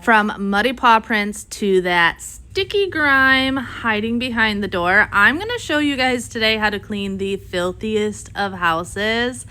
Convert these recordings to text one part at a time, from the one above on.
From muddy paw prints to that sticky grime hiding behind the door, I'm going to show you guys today how to clean the filthiest of houses.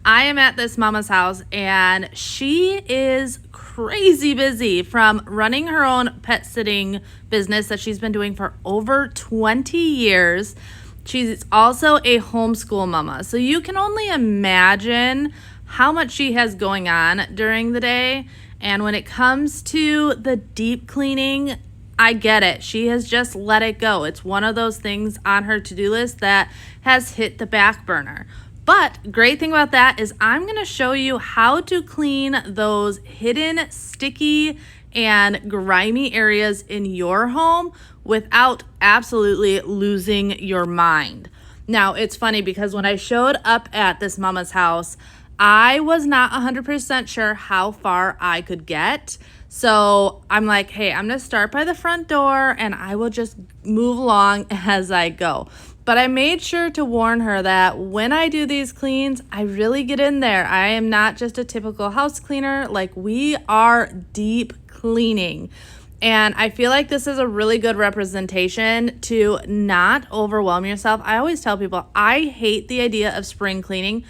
I am at this mama's house and she is crazy busy from running her own pet sitting business that she's been doing for over 20 years. She's also a homeschool mama. So you can only imagine how much she has going on during the day. And when it comes to the deep cleaning, I get it. She has just let it go. It's one of those things on her to-do list that has hit the back burner. But great thing about that is I'm going to show you how to clean those hidden, sticky, and grimy areas in your home without absolutely losing your mind. Now, it's funny because when I showed up at this mama's house, I was not 100% sure how far I could get. So I'm like, hey, I'm going to start by the front door and I will just move along as I go. But I made sure to warn her that when I do these cleans, I really get in there. I am not just a typical house cleaner. Like, we are deep cleaning. And I feel like this is a really good representation to not overwhelm yourself. I always tell people I hate the idea of spring cleaning.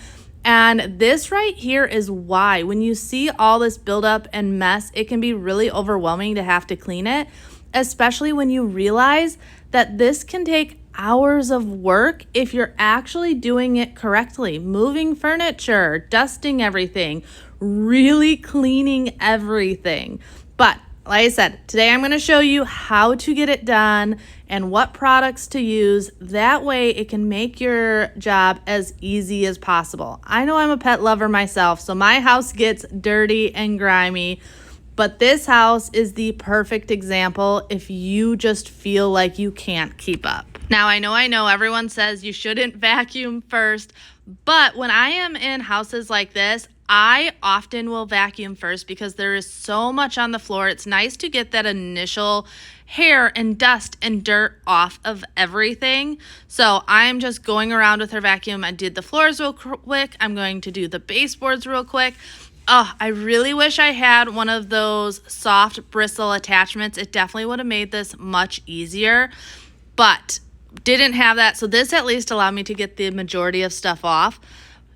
And this right here is why. When you see all this buildup and mess, it can be really overwhelming to have to clean it, especially when you realize that this can take hours of work if you're actually doing it correctly. Moving furniture, dusting everything, really cleaning everything. But like I said, today I'm going to show you how to get it done and what products to use. That way it can make your job as easy as possible. I know I'm a pet lover myself, so my house gets dirty and grimy, but this house is the perfect example if you just feel like you can't keep up. Now, I know everyone says you shouldn't vacuum first, but when I am in houses like this, I often will vacuum first because there is so much on the floor. It's nice to get that initial hair and dust and dirt off of everything. So I'm just going around with her vacuum. I did the floors real quick. I'm going to do the baseboards real quick. Oh, I really wish I had one of those soft bristle attachments. It definitely would have made this much easier, but didn't have that. So this at least allowed me to get the majority of stuff off.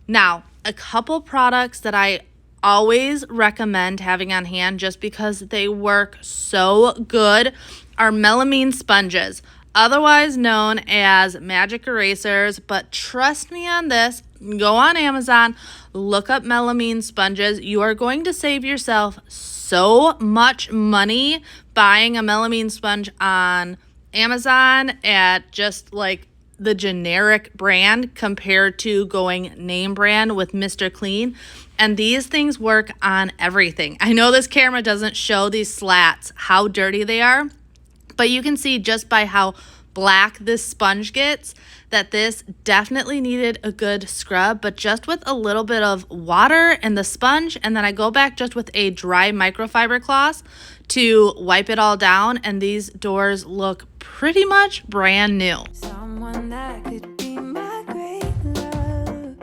Now, a couple products that I always recommend having on hand just because they work so good are melamine sponges, otherwise known as magic erasers. But trust me on this, go on Amazon, look up melamine sponges. You are going to save yourself so much money buying a melamine sponge on Amazon at just like the generic brand compared to going name brand with Mr. Clean. And these things work on everything. I know this camera doesn't show these slats how dirty they are, but you can see just by how black this sponge gets that this definitely needed a good scrub. But just with a little bit of water and the sponge, and then I go back just with a dry microfiber cloth to wipe it all down, and these doors look pretty much brand new. Someone that could be my great love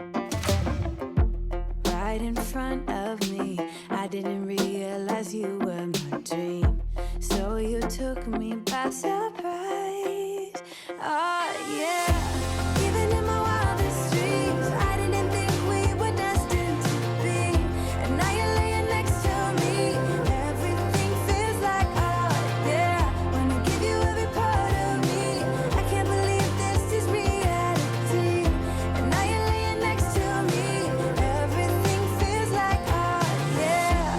right in front of me. I didn't realize you were my dream, so you took me by surprise. Oh yeah, even in my wildest dreams, I didn't think we were destined to be. And now you're laying next to me. Everything feels like oh yeah. Wanna give you every part of me. I can't believe this is reality. And now you're laying next to me. Everything feels like oh yeah.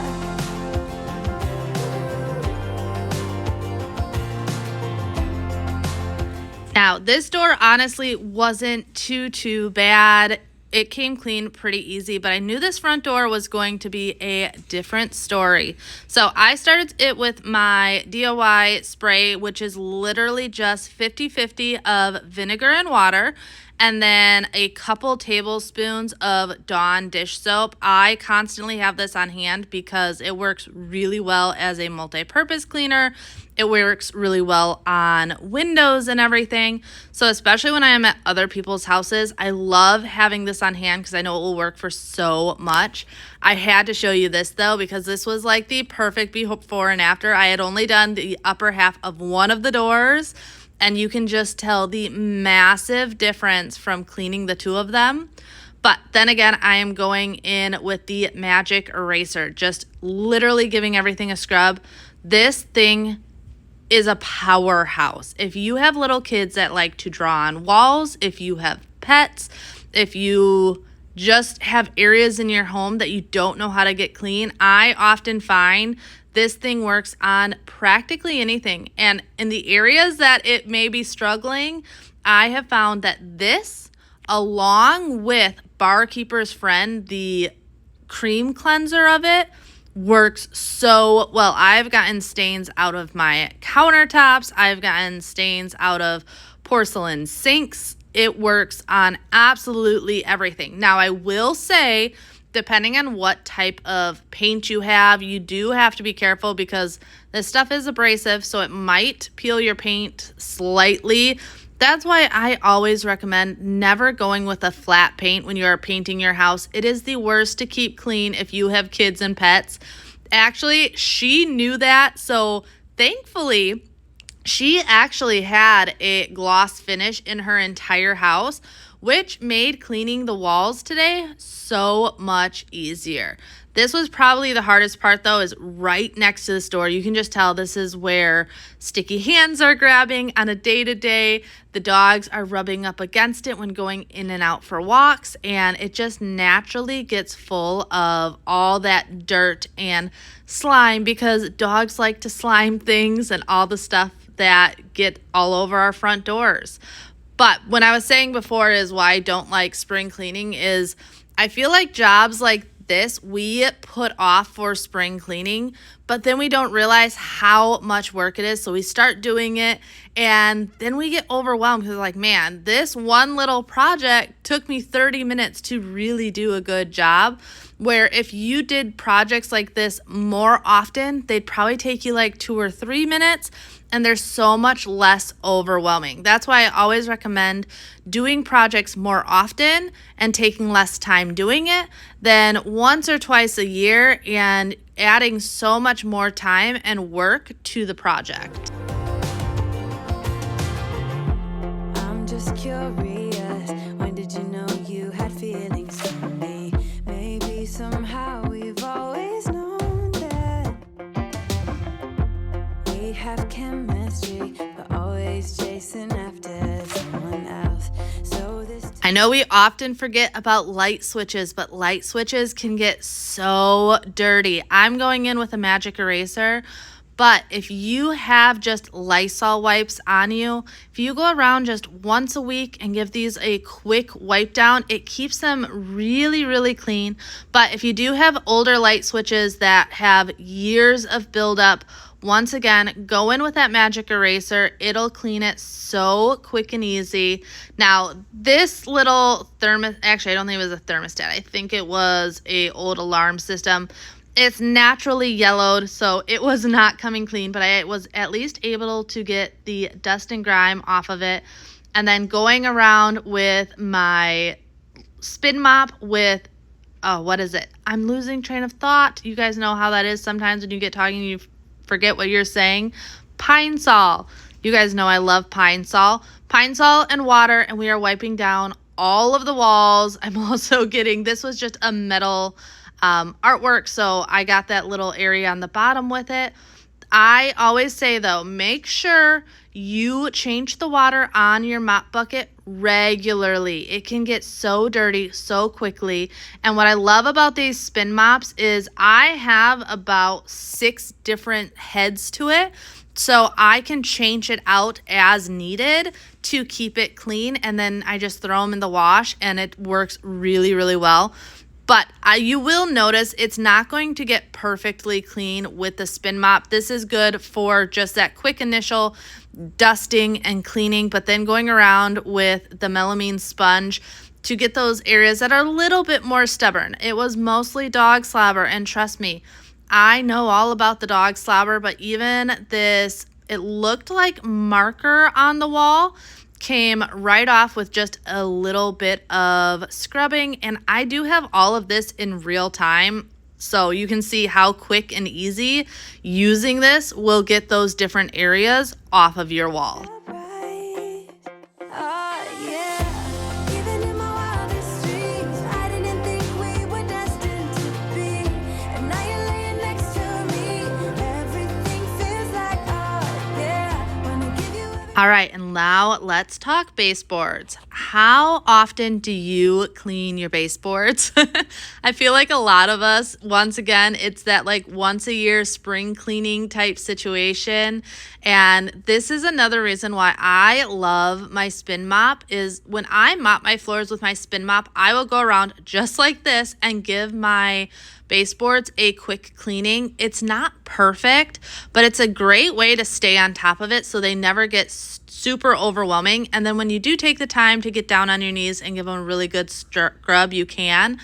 Now, this door honestly wasn't too bad. It came clean pretty easy, but I knew this front door was going to be a different story. So I started it with my DIY spray, which is literally just 50-50 of vinegar and water. and then a couple tablespoons of Dawn dish soap. I constantly have this on hand because it works really well as a multi-purpose cleaner. It works really well on windows and everything. So especially when I am at other people's houses, I love having this on hand because I know it will work for so much. I had to show you this though because this was like the perfect before and after. I had only done the upper half of one of the doors, and you can just tell the massive difference from cleaning the two of them. But then again, I am going in with the magic eraser, just literally giving everything a scrub. This thing is a powerhouse. If you have little kids that like to draw on walls, if you have pets, if you just have areas in your home that you don't know how to get clean, I often find this thing works on practically anything. And in the areas that it may be struggling, I have found that this, along with Barkeeper's Friend, the cream cleanser of it, works so well. I've gotten stains out of my countertops. I've gotten stains out of porcelain sinks. It works on absolutely everything. Now, I will say, depending on what type of paint you have, you do have to be careful because this stuff is abrasive, so it might peel your paint slightly. That's why I always recommend never going with a flat paint when you are painting your house. It is the worst to keep clean if you have kids and pets. Actually, she knew that, so thankfully, she actually had a gloss finish in her entire house, which made cleaning the walls today so much easier. This was probably the hardest part though, is right next to this door. You can just tell this is where sticky hands are grabbing on a day-to-day. The dogs are rubbing up against it when going in and out for walks, and it just naturally gets full of all that dirt and slime because dogs like to slime things and all the stuff that get all over our front doors. But when I was saying before is why I don't like spring cleaning is I feel like jobs like this we put off for spring cleaning, but then we don't realize how much work it is. So we start doing it and then we get overwhelmed because like, man, this one little project took me 30 minutes to really do a good job. Where if you did projects like this more often, they'd probably take you like 2 or 3 minutes, and they're so much less overwhelming. That's why I always recommend doing projects more often and taking less time doing it than once or twice a year and adding so much more time and work to the project. I'm just curious, when did you know you had feelings for me? Maybe somehow we've always known that we have chemistry, but always chasing after someone else. So this I know we often forget about light switches, but light switches can get so dirty. I'm going in with a magic eraser, but if you have just Lysol wipes on you, if you go around just once a week and give these a quick wipe down, it keeps them really, really clean. But if you do have older light switches that have years of buildup, once again, go in with that magic eraser. It'll clean it so quick and easy. Now, this little actually, I don't think it was a thermostat. I think it was a old alarm system. It's naturally yellowed, so it was not coming clean, but I was at least able to get the dust and grime off of it. And then going around with my spin mop with, oh, what is it? I'm losing train of thought. You guys know how that is sometimes when you get talking, you forget what you're saying. Pine Sol. You guys know I love Pine Sol. Pine Sol and water, and we are wiping down all of the walls. I'm also getting, this was just a metal artwork, so I got that little area on the bottom with it. I always say though, make sure you change the water on your mop bucket regularly. It can get so dirty so quickly. And what I love about these spin mops is I have about 6 different heads to it. So I can change it out as needed to keep it clean. And then I just throw them in the wash and it works really, really well. But you will notice it's not going to get perfectly clean with the spin mop. This is good for just that quick initial dusting and cleaning, but then going around with the melamine sponge to get those areas that are a little bit more stubborn. It was mostly dog slobber, and trust me, I know all about the dog slobber, but even this, it looked like marker on the wall, came right off with just a little bit of scrubbing. And I do have all of this in real time, so you can see how quick and easy using this will get those different areas off of your wall. All right, and now let's talk baseboards. How often do you clean your baseboards? I feel like a lot of us, once again, it's that like once a year spring cleaning type situation. And this is another reason why I love my spin mop is when I mop my floors with my spin mop, I will go around just like this and give my baseboards a quick cleaning. It's not perfect, but it's a great way to stay on top of it so they never get super overwhelming. And then when you do take the time to get down on your knees and give them a really good scrub, you can.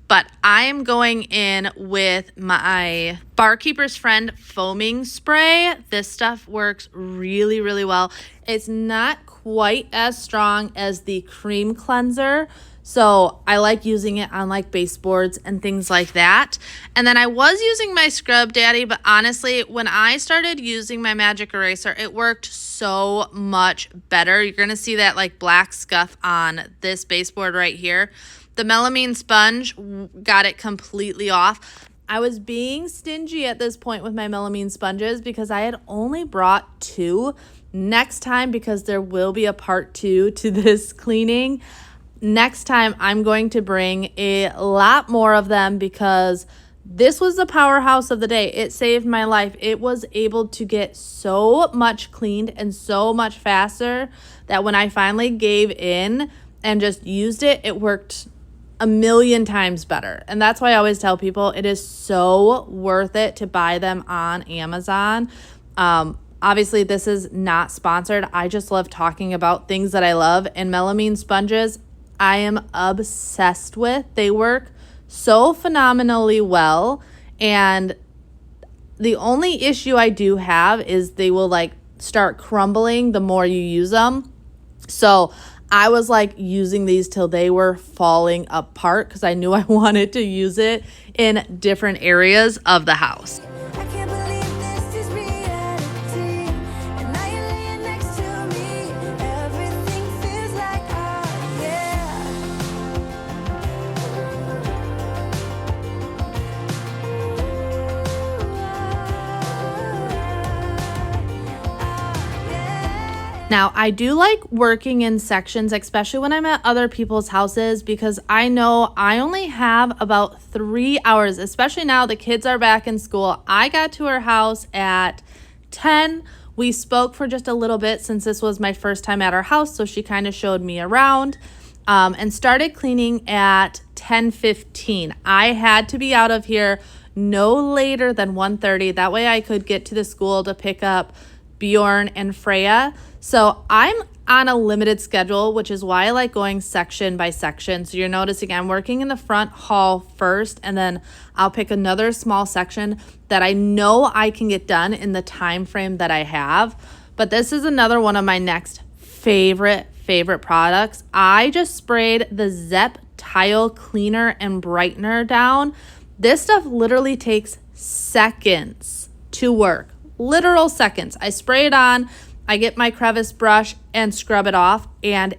But I'm going in with my Barkeeper's Friend foaming spray. This stuff works really, really well. It's not quite as strong as the cream cleanser, so I like using it on like baseboards and things like that. And then I was using my Scrub Daddy, but honestly, when I started using my magic eraser, it worked so much better. You're going to see that like black scuff on this baseboard right here. The melamine sponge got it completely off. I was being stingy at this point with my melamine sponges because I had only brought 2. Next time, because there will be a part 2 to this cleaning, next time I'm going to bring a lot more of them because this was the powerhouse of the day. It saved my life. It was able to get so much cleaned and so much faster that when I finally gave in and just used it, it worked a million times better. And that's why I always tell people it is so worth it to buy them on Amazon. Obviously, this is not sponsored. I just love talking about things that I love. And melamine sponges, I am obsessed with. They work so phenomenally well. And the only issue I do have is they will like start crumbling the more you use them. So I was like using these till they were falling apart because I knew I wanted to use it in different areas of the house. Now, I do like working in sections, especially when I'm at other people's houses, because I know I only have about 3 hours, especially now the kids are back in school. I got to her house at 10. We spoke for just a little bit since this was my first time at her house, so she kind of showed me around and started cleaning at 10:15. I had to be out of here no later than 1:30. That way I could get to the school to pick up Bjorn and Freya. So I'm on a limited schedule, which is why I like going section by section. So you're noticing I'm working in the front hall first, and then I'll pick another small section that I know I can get done in the time frame that I have. But this is another one of my next favorite products. I just sprayed the Zep Tile Cleaner and Brightener down. This stuff literally takes seconds to work. Literal seconds. I spray it on, I get my crevice brush and scrub it off, and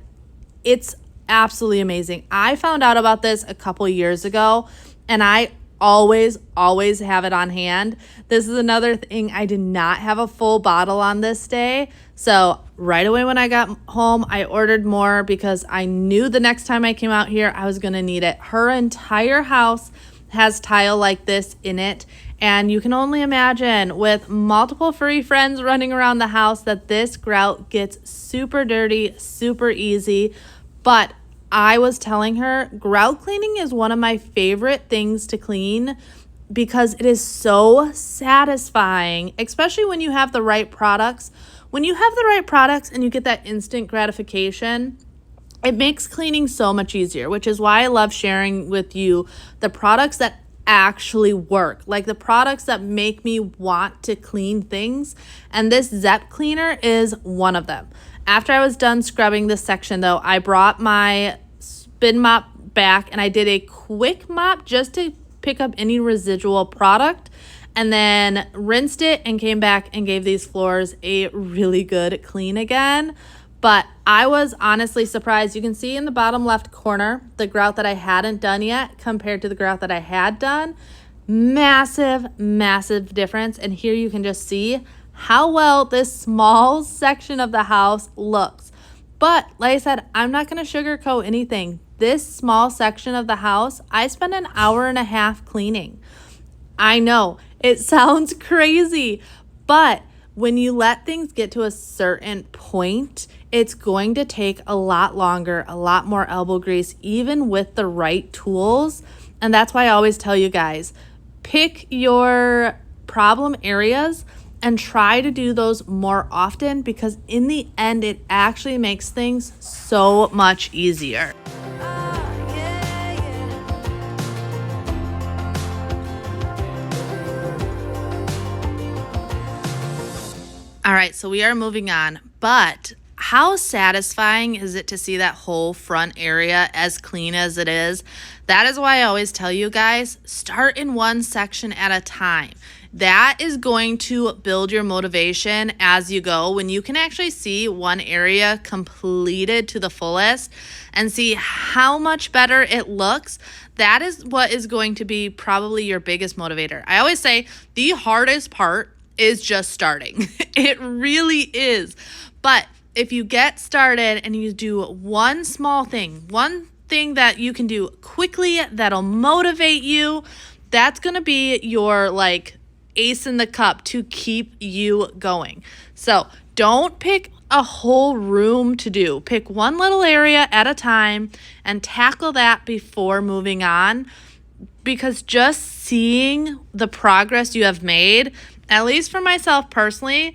it's absolutely amazing. I found out about this a couple years ago, and I always have it on hand. This is another thing. I did not have a full bottle on this day, so right away when I got home, I ordered more because I knew the next time I came out here, I was going to need it. Her entire house has tile like this in it. And you can only imagine with multiple furry friends running around the house that this grout gets super dirty, super easy. But I was telling her, grout cleaning is one of my favorite things to clean because it is so satisfying, especially when you have the right products. When you have the right products and you get that instant gratification, it makes cleaning so much easier, which is why I love sharing with you the products that actually work, like the products that make me want to clean things. And this Zep cleaner is one of them. After I was done scrubbing this section though, I brought my spin mop back and I did a quick mop just to pick up any residual product, and then rinsed it and came back and gave these floors a really good clean again. But I was honestly surprised. You can see in the bottom left corner the grout that I hadn't done yet compared to the grout that I had done. Massive, massive difference. And here you can just see how well this small section of the house looks. But like I said, I'm not going to sugarcoat anything. This small section of the house, I spent an hour and a half cleaning. I know it sounds crazy, but when you let things get to a certain point, it's going to take a lot longer, a lot more elbow grease, even with the right tools. And that's why I always tell you guys, pick your problem areas and try to do those more often, because in the end, it actually makes things so much easier. All right, so we are moving on, but how satisfying is it to see that whole front area as clean as it is? That is why I always tell you guys, start in one section at a time. That is going to build your motivation as you go. When you can actually see one area completed to the fullest and see how much better it looks, that is what is going to be probably your biggest motivator. I always say the hardest part is just starting. It really is. But if you get started and you do one small thing, one thing that you can do quickly that'll motivate you, that's going to be your like ace in the cup to keep you going. So don't pick a whole room to do. Pick one little area at a time and tackle that before moving on, because just seeing the progress you have made, at least for myself personally,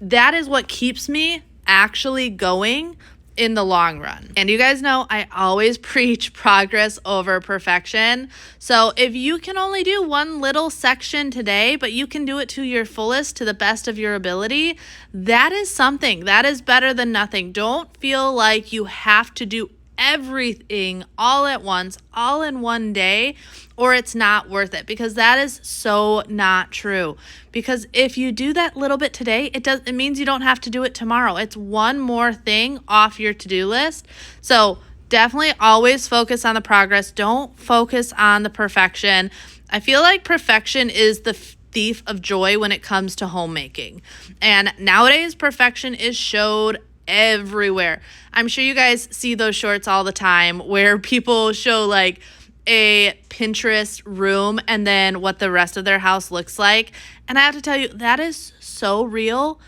that is what keeps me actually going in the long run. And you guys know I always preach progress over perfection. So if you can only do one little section today, but you can do it to your fullest, to the best of your ability, that is something. That is better than nothing. Don't feel like you have to do everything all at once, all in one day, or it's not worth it, because that is so not true. Because if you do that little bit today, it means you don't have to do it tomorrow. It's one more thing off your to-do list. So definitely always focus on the progress. Don't focus on the perfection. I feel like perfection is the thief of joy when it comes to homemaking. And nowadays perfection is showed everywhere. I'm sure you guys see those shorts all the time where people show like a Pinterest room and then what the rest of their house looks like. And I have to tell you, that is so real.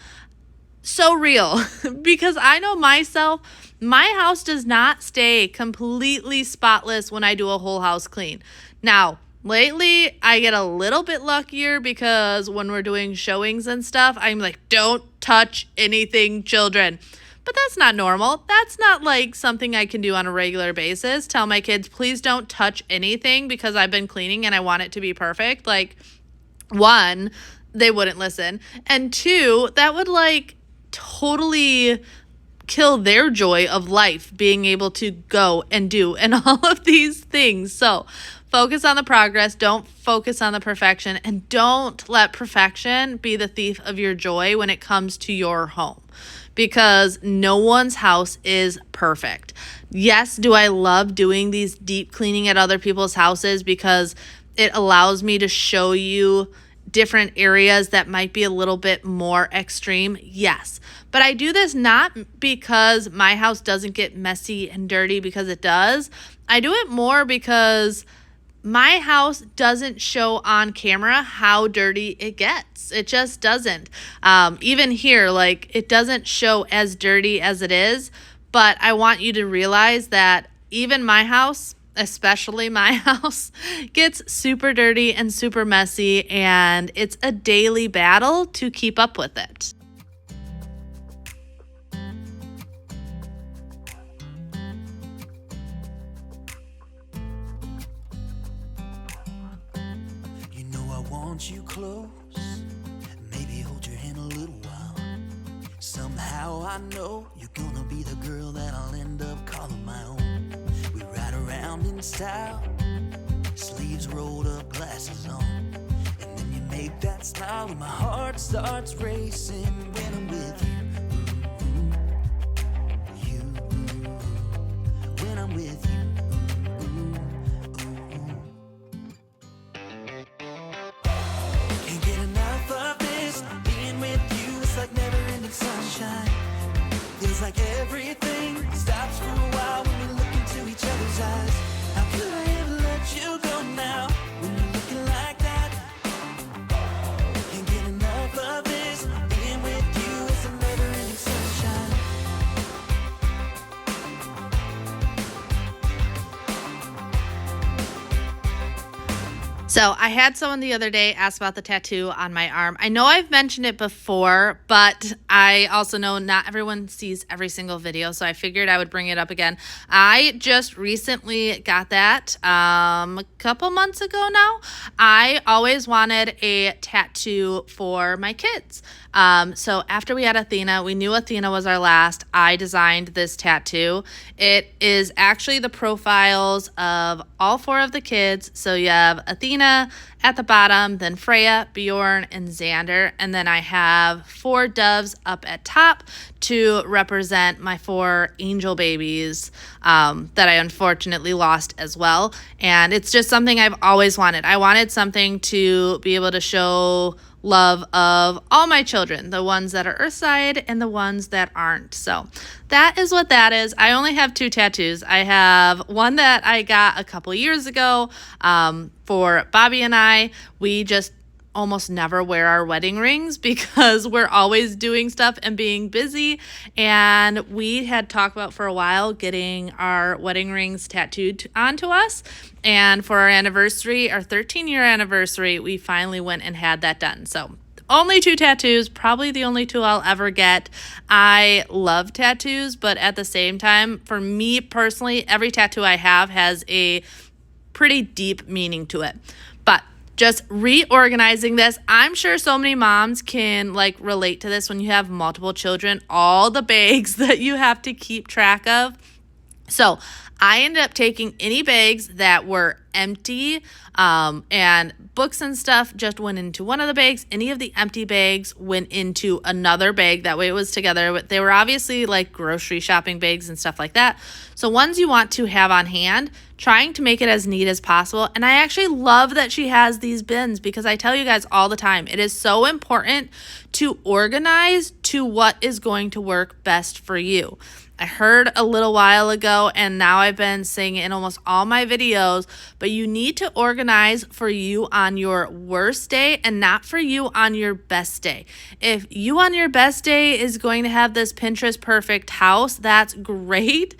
So real. Because I know myself, my house does not stay completely spotless when I do a whole house clean. Now, lately, I get a little bit luckier because when we're doing showings and stuff, I'm like, don't touch anything, children. But that's not normal. That's not like something I can do on a regular basis. Tell my kids, please don't touch anything because I've been cleaning and I want it to be perfect. Like, one, they wouldn't listen. And two, that would like totally kill their joy of life, being able to go and do and all of these things. So focus on the progress. Don't focus on the perfection, and don't let perfection be the thief of your joy when it comes to your home, because no one's house is perfect. Yes, do I love doing these deep cleaning at other people's houses because it allows me to show you different areas that might be a little bit more extreme? Yes. But I do this not because my house doesn't get messy and dirty, because it does. I do it more because my house doesn't show on camera how dirty it gets. It just doesn't. Even here, like, it doesn't show as dirty as it is. But I want you to realize that even my house, especially my house, gets super dirty and super messy, and it's a daily battle to keep up with it. You know I want you close, maybe hold your hand a little while. Somehow I know you're gonna be the girl that I'll end up calling my own. We ride around in style, sleeves rolled up, glasses on, and then you make that smile and my heart starts racing when I'm with you. You, when I'm with you. Can't get enough of this, being with you, it's like never-ending sunshine. Feels like everything stops for a while when we look into each other's eyes. How could I ever let you go now when you're looking like that? Can't get enough of this, being with you, it's a never-ending sunshine. So I had someone the other day ask about the tattoo on my arm. I know I've mentioned it before, but I also know not everyone sees every single video, so I figured I would bring it up again. I just recently got that a couple months ago now. I always wanted a tattoo for my kids. So after we had Athena, we knew Athena was our last. I designed this tattoo. It is actually the profiles of all 4 of the kids. So you have Athena at the bottom, then Freya, Bjorn, and Xander. And then I have 4 doves up at top to represent my 4 angel babies that I unfortunately lost as well. And it's just something I've always wanted. I wanted something to be able to show love of all my children, the ones that are Earthside and the ones that aren't. So that is what that is. I only have 2 tattoos. I have one that I got a couple years ago for Bobby and I. We just almost never wear our wedding rings because we're always doing stuff and being busy. And we had talked about for a while getting our wedding rings tattooed onto us. And for our anniversary, our 13-year anniversary, we finally went and had that done. So only 2 tattoos, probably the only 2 I'll ever get. I love tattoos, but at the same time, for me personally, every tattoo I have has a pretty deep meaning to it. But just reorganizing this, I'm sure so many moms can relate to this when you have multiple children, all the bags that you have to keep track of. So I ended up taking any bags that were empty, and books and stuff just went into one of the bags. Any of the empty bags went into another bag. That way it was together. They were obviously grocery shopping bags and stuff like that. So ones you want to have on hand, trying to make it as neat as possible. And I actually love that she has these bins because I tell you guys all the time, it is so important to organize to what is going to work best for you. I heard a little while ago, and now I've been saying it in almost all my videos, but you need to organize for you on your worst day and not for you on your best day. If you on your best day is going to have this Pinterest perfect house, that's great.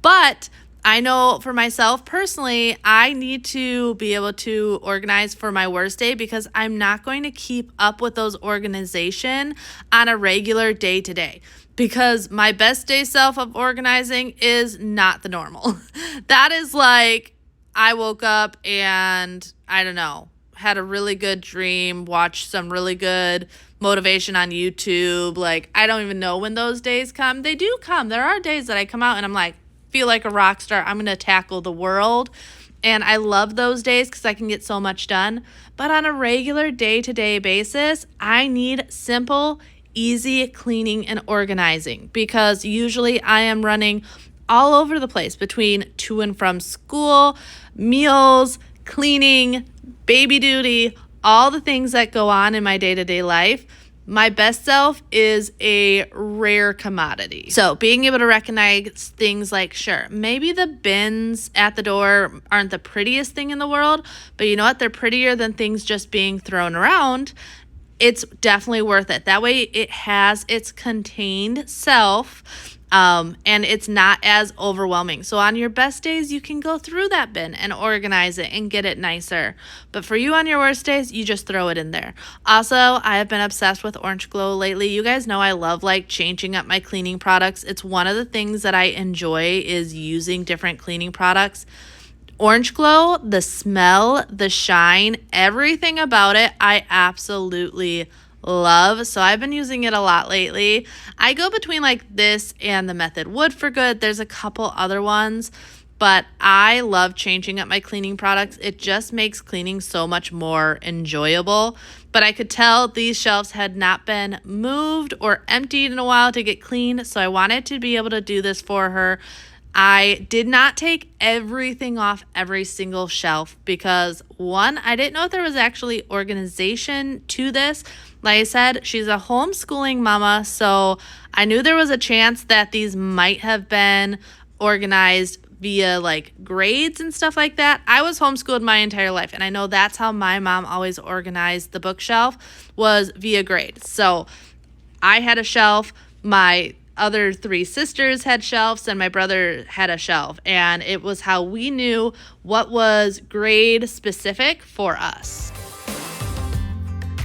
But I know for myself personally, I need to be able to organize for my worst day because I'm not going to keep up with those organization on a regular day to day. Because my best day self of organizing is not the normal. That is I woke up and, I don't know, had a really good dream, watched some really good motivation on YouTube. I don't even know when those days come. They do come. There are days that I come out and I'm feel like a rock star. I'm going to tackle the world. And I love those days because I can get so much done. But on a regular day-to-day basis, I need simple, easy cleaning and organizing because usually I am running all over the place between to and from school, meals, cleaning, baby duty, all the things that go on in my day-to-day life. My best self is a rare commodity. So being able to recognize things sure, maybe the bins at the door aren't the prettiest thing in the world, but you know what? They're prettier than things just being thrown around. It's definitely worth it. That way it has its contained self And it's not as overwhelming. So on your best days, you can go through that bin and organize it and get it nicer. But for you on your worst days, you just throw it in there. Also, I have been obsessed with Orange Glow lately. You guys know I love like changing up my cleaning products. It's one of the things that I enjoy is using different cleaning products. Orange Glow, the smell, the shine, everything about it, I absolutely love. So I've been using it a lot lately. I go between like this and the Method Wood for Good. There's a couple other ones, but I love changing up my cleaning products. It just makes cleaning so much more enjoyable. But I could tell these shelves had not been moved or emptied in a while to get clean, so I wanted to be able to do this for her. I did not take everything off every single shelf because, one, I didn't know if there was actually organization to this. Like I said, she's a homeschooling mama, so I knew there was a chance that these might have been organized via like grades and stuff like that. I was homeschooled my entire life, and I know that's how my mom always organized the bookshelf, was via grade. So I had a shelf, my other 3 sisters had shelves, and my brother had a shelf, and it was how we knew what was grade specific for us.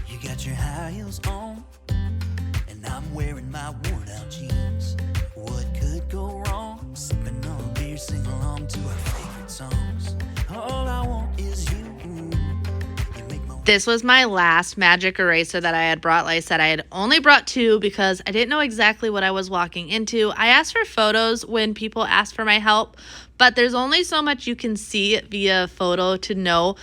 You got your high heels on, and I'm wearing my worn out jeans. What could go wrong? Sipping on a beer, sing along to our favorite songs. All I want is you. This was my last magic eraser that I had brought. Like I said, I had only brought 2 because I didn't know exactly what I was walking into. I asked for photos when people asked for my help, but there's only so much you can see via photo to know.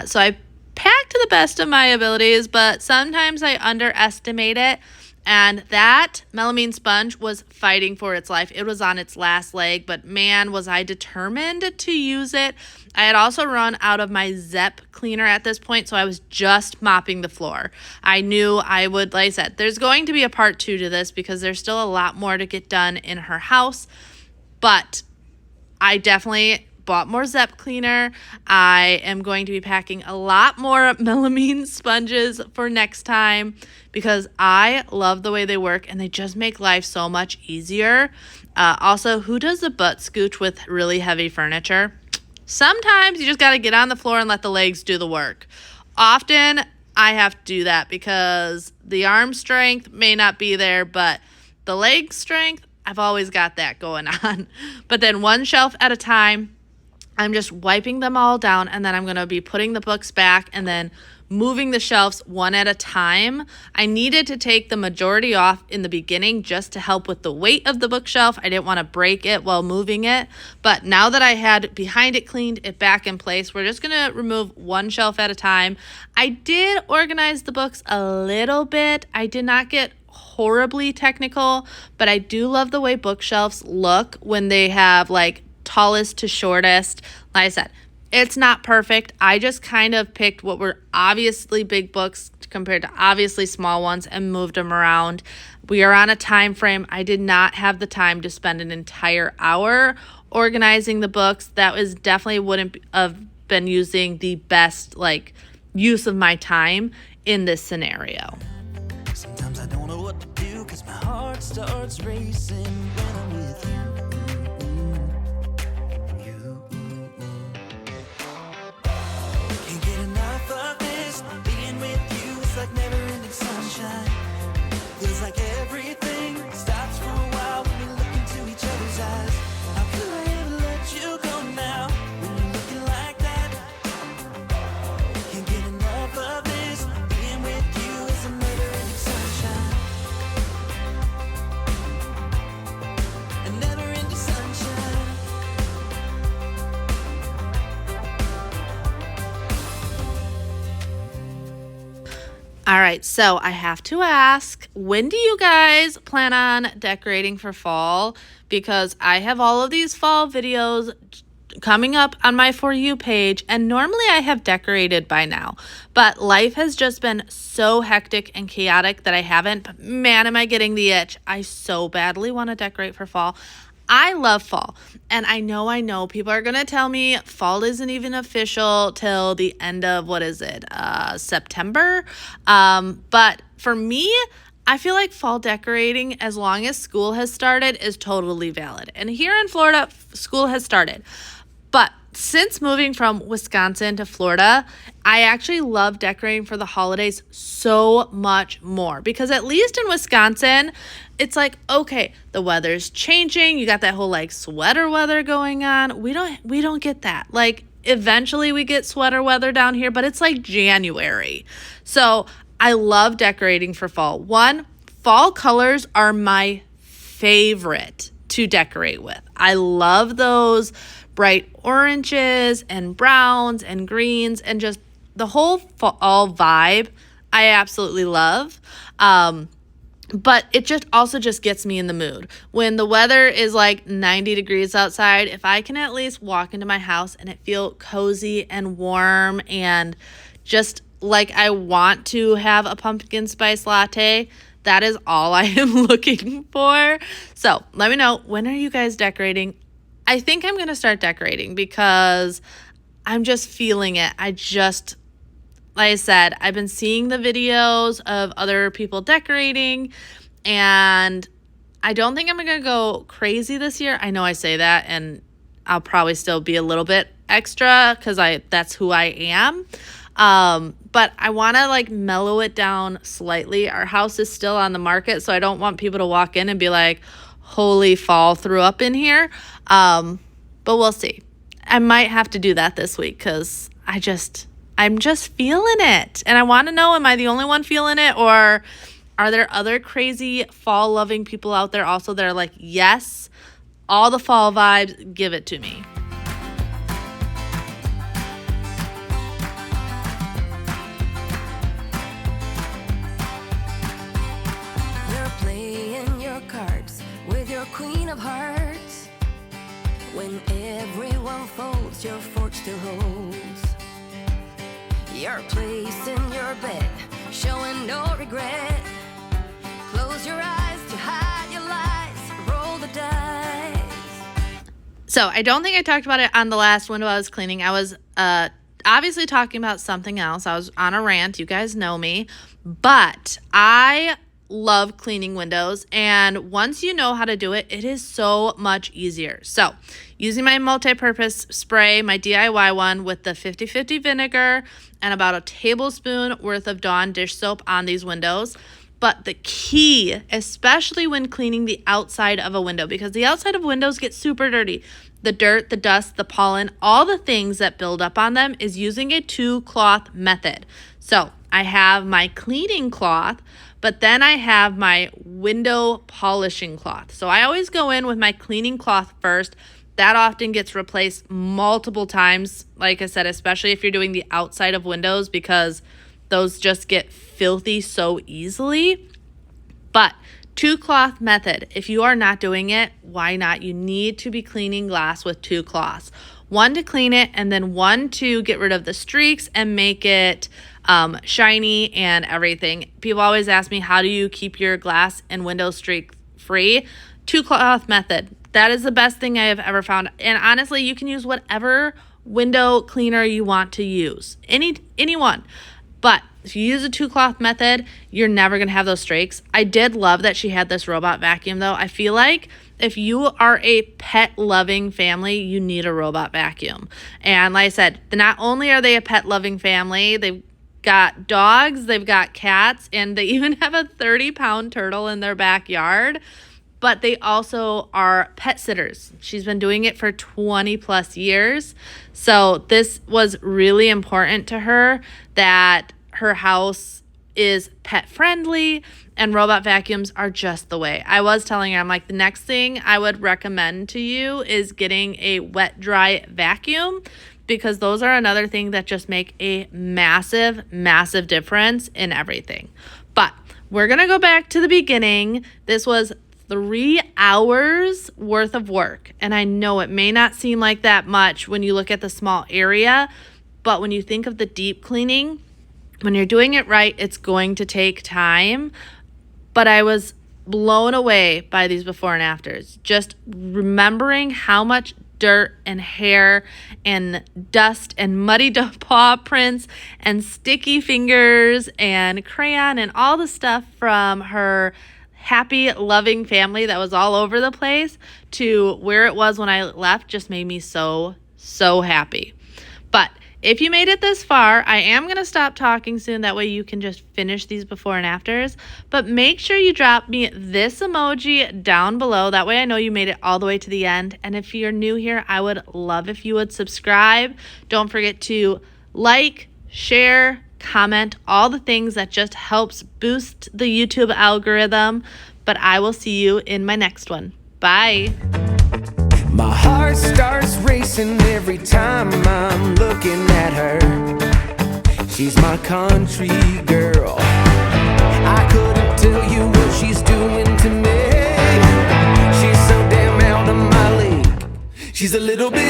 So I packed to the best of my abilities, but sometimes I underestimate it. And that melamine sponge was fighting for its life. It was on its last leg, but man, was I determined to use it. I had also run out of my Zep cleaner at this point, so I was just mopping the floor. I knew I would, like I said, there's going to be a part 2 to this because there's still a lot more to get done in her house, but I definitely bought more Zep cleaner. I am going to be packing a lot more melamine sponges for next time because I love the way they work and they just make life so much easier. Also, who does the butt scooch with really heavy furniture? Sometimes you just got to get on the floor and let the legs do the work. Often I have to do that because the arm strength may not be there, but the leg strength, I've always got that going on. But then one shelf at a time, I'm just wiping them all down, and then I'm going to be putting the books back and then moving the shelves one at a time. I needed to take the majority off in the beginning just to help with the weight of the bookshelf. I didn't want to break it while moving it. But now that I had behind it cleaned, it back in place, we're just going to remove one shelf at a time. I did organize the books a little bit. I did not get horribly technical, but I do love the way bookshelves look when they have like tallest to shortest. Like I said, it's not perfect. I just kind of picked what were obviously big books compared to obviously small ones and moved them around. We are on a time frame. I did not have the time to spend an entire hour organizing the books. That was definitely wouldn't have been using the best like use of my time in this scenario. Sometimes I don't know what to do because my heart starts racing when I'm with you. Like never-ending sunshine. Feels like everything stops for a while when we look into each other's eyes. How could I ever let you go now when you're looking like that? Can't get enough of this. Being with you is a never-ending sunshine. A never-ending sunshine. All right, so I have to ask, when do you guys plan on decorating for fall? Because I have all of these fall videos coming up on my For You page, and normally I have decorated by now. But life has just been so hectic and chaotic that I haven't. But man, am I getting the itch. I so badly want to decorate for fall. I love fall, and I know people are going to tell me fall isn't even official till the end of, September? But for me, I feel like fall decorating, as long as school has started, is totally valid. And here in Florida, school has started. But since moving from Wisconsin to Florida, I actually love decorating for the holidays so much more, because at least in Wisconsin, it's like, okay, the weather's changing. You got that whole like sweater weather going on. We don't get that. Like, eventually we get sweater weather down here, but it's like January. So I love decorating for fall. One, fall colors are my favorite to decorate with. I love those bright oranges and browns and greens, and just the whole fall vibe I absolutely love. But it just also just gets me in the mood. When the weather is like 90 degrees outside, if I can at least walk into my house and it feel cozy and warm and just like I want to have a pumpkin spice latte, that is all I am looking for. So let me know, when are you guys decorating? I think I'm going to start decorating because I'm just feeling it. Like I said, I've been seeing the videos of other people decorating, and I don't think I'm going to go crazy this year. I know I say that, and I'll probably still be a little bit extra because that's who I am. But I want to like mellow it down slightly. Our house is still on the market, so I don't want people to walk in and be like, holy fall threw up in here. But we'll see. I might have to do that this week because I'm just feeling it. And I want to know, am I the only one feeling it, or are there other crazy fall loving people out there also that are like, yes, all the fall vibes, give it to me. You're playing your cards with your queen of hearts. When everyone folds, your fork still holds. You're placing your bet, showing no regret. Close your eyes to hide your lies, roll the dice. So I don't think I talked about it on the last window I was cleaning. I was obviously talking about something else. I was on a rant. You guys know me. But I love cleaning windows, and once you know how to do it, it is so much easier. So using my multi-purpose spray, my DIY one with the 50-50 vinegar and about a tablespoon worth of Dawn dish soap on these windows. But the key, especially when cleaning the outside of a window, because the outside of windows get super dirty, the dirt, the dust, the pollen, all the things that build up on them, is using a 2-cloth method. So I have my cleaning cloth, but then I have my window polishing cloth. So I always go in with my cleaning cloth first. That often gets replaced multiple times, like I said, especially if you're doing the outside of windows, because those just get filthy so easily. But 2-cloth method, if you are not doing it, why not? You need to be cleaning glass with 2 cloths. One to clean it, and then one to get rid of the streaks and make it shiny and everything. People always ask me, how do you keep your glass and window streak free? 2-cloth method. That is the best thing I have ever found. And honestly, you can use whatever window cleaner you want to use. Anyone. But if you use a 2-cloth method, you're never going to have those streaks. I did love that she had this robot vacuum, though. I feel like if you are a pet-loving family, you need a robot vacuum. And like I said, not only are they a pet-loving family, they've got dogs, they've got cats, and they even have a 30-pound turtle in their backyard. But they also are pet sitters. She's been doing it for 20 plus years. So this was really important to her, that her house is pet friendly, and robot vacuums are just the way. I was telling her, I'm like, the next thing I would recommend to you is getting a wet dry vacuum, because those are another thing that just make a massive, massive difference in everything. But we're going to go back to the beginning. This was 3 hours worth of work. And I know it may not seem like that much when you look at the small area, but when you think of the deep cleaning, when you're doing it right, it's going to take time. But I was blown away by these before and afters. Just remembering how much dirt and hair and dust and muddy paw prints and sticky fingers and crayon and all the stuff from her happy, loving family that was all over the place to where it was when I left just made me so happy. But if you made it this far, I am going to stop talking soon. That way you can just finish these before and afters. But make sure you drop me this emoji down below. That way I know you made it all the way to the end. And if you're new here, I would love if you would subscribe. Don't forget to like, share, comment, all the things that just helps boost the YouTube algorithm. But I will see you in my next one. Bye. My heart starts racing every time I'm looking at her. She's my country girl. I couldn't tell you what she's doing to me. She's so damn out of my league. She's a little bit